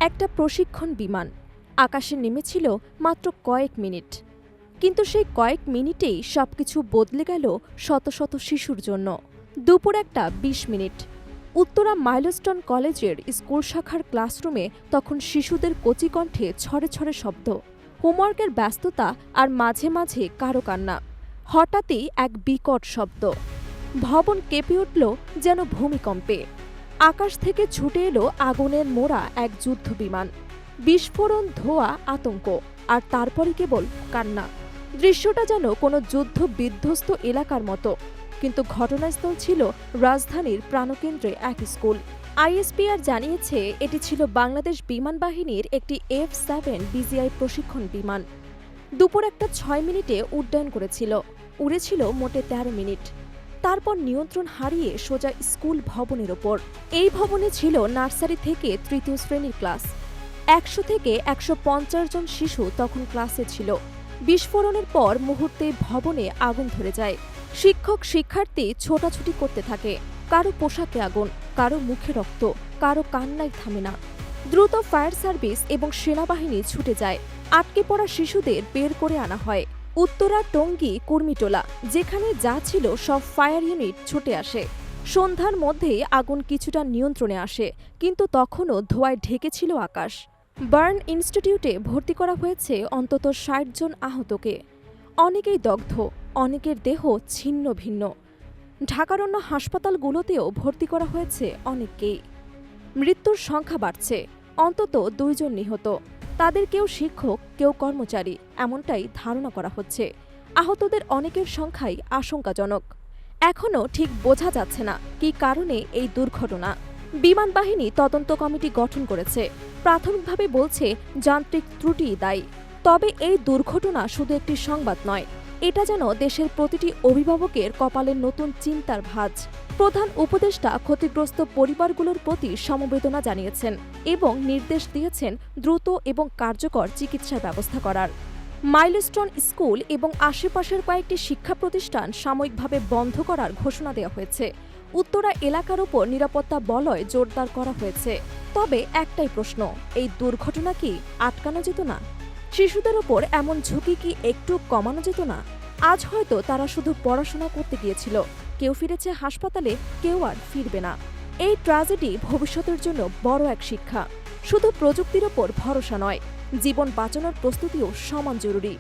একটা প্রশিক্ষণ বিমান আকাশে নেমেছিল মাত্র কয়েক মিনিট, কিন্তু সেই কয়েক মিনিটেই সবকিছু বদলে গেল শত শত শিশুর জন্য। দুপুর 1:20 উত্তরা মাইলস্টোন কলেজের স্কুল শাখার ক্লাসরুমে তখন শিশুদের কচিকণ্ঠে ছড়ে ছড়ে শব্দ, হোমওয়ার্কের ব্যস্ততা আর মাঝে মাঝে কারো কান্না। হঠাৎই এক বিকট শব্দ, ভবন কেঁপে উঠল যেন ভূমিকম্পে। আকাশ থেকে ছুটে এলো আগুনের মোড়া এক যুদ্ধ বিমান। বিস্ফোরণ, ধোঁয়া, আতঙ্ক, আর তারপরে কেবল কান্না। দৃশ্যটা যেন কোনো যুদ্ধ বিধ্বস্ত এলাকার মতো, কিন্তু ঘটনাস্থল ছিল রাজধানীর প্রাণকেন্দ্রে এক স্কুল। আইএসপিআর জানিয়েছে এটি ছিল বাংলাদেশ বিমান বাহিনীর একটি F-7 BGI প্রশিক্ষণ বিমান। দুপুর 1:06 উড্ডয়ন করেছিল, উড়েছিল মোটে 13 মিনিট। তারপর নিয়ন্ত্রণ হারিয়ে সোজা স্কুল ভবনের ওপর। এই ভবনে ছিল নার্সারি থেকে তৃতীয় শ্রেণীর ক্লাস। 100 থেকে 150 জন শিশু তখন ক্লাসে ছিল। বিস্ফোরণের পর মুহূর্তে ভবনে আগুন ধরে যায়। শিক্ষক শিক্ষার্থী ছোটাছুটি করতে থাকে, কারো পোশাকে আগুন, কারো মুখে রক্ত, কারো কান্নায় থামে না। দ্রুত ফায়ার সার্ভিস এবং সেনাবাহিনী ছুটে যায়। আটকে পড়া শিশুদের বের করে আনা হয়। উত্তরা, টঙ্গী, কুর্মিটোলা, যেখানে যা ছিল সব ফায়ার ইউনিট ছুটে আসে। সন্ধ্যার মধ্যেই আগুন কিছুটা নিয়ন্ত্রণে আসে, কিন্তু তখনও ধোঁয়ায় ঢেকেছিল আকাশ। বার্ন ইনস্টিটিউটে ভর্তি করা হয়েছে অন্তত 60 জন আহতকে। অনেকেই দগ্ধ, অনেকের দেহ ছিন্ন ভিন্ন। ঢাকার অন্য হাসপাতালগুলোতেও ভর্তি করা হয়েছে অনেককেই। মৃত্যুর সংখ্যা বাড়ছে, অন্তত 2 জন নিহত। তাদের কেউ শিক্ষক, কেউ কর্মচারী, এমনটাই ধারণা করা হচ্ছে। আহতদের অনেকের সংখ্যাই আশঙ্কাজনক। এখনও ঠিক বোঝা যাচ্ছে না কী কারণে এই দুর্ঘটনা। বিমান বাহিনী তদন্ত কমিটি গঠন করেছে। প্রাথমিকভাবে বলছে যান্ত্রিক ত্রুটিই দায়ী। তবে এই দুর্ঘটনা শুধু একটি সংবাদ নয়, এটা যেন দেশের প্রতিটি অভিভাবকের কপালে নতুন চিন্তার ভাঁজ। প্রধান উপদেষ্টা ক্ষতিগ্রস্ত পরিবারগুলোর প্রতি সমবেদনা জানিয়েছেন এবং নির্দেশ দিয়েছেন দ্রুত এবং কার্যকর চিকিৎসার ব্যবস্থা করার। মাইলস্টোন স্কুল এবং আশেপাশের কয়েকটি শিক্ষা প্রতিষ্ঠান সাময়িকভাবে বন্ধ করার ঘোষণা দেওয়া হয়েছে। উত্তরা এলাকার ওপর নিরাপত্তা বলয় জোরদার করা হয়েছে। তবে একটাই প্রশ্ন, এই দুর্ঘটনা কি আটকানো যেত না? শিশুদের ওপর এমন ঝুঁকি কি একটু কমানো যেত না? আজ হয়তো তারা শুধু পড়াশোনা করতে গিয়েছিল, কেউ ফিরেছে হাসপাতালে, কেউ আর ফিরবে না। এই ট্র্যাজেডি ভবিষ্যতের জন্য বড় এক শিক্ষা। শুধু প্রযুক্তির ওপর ভরসা নয়, জীবন বাঁচানোর প্রস্তুতিও সমান জরুরি।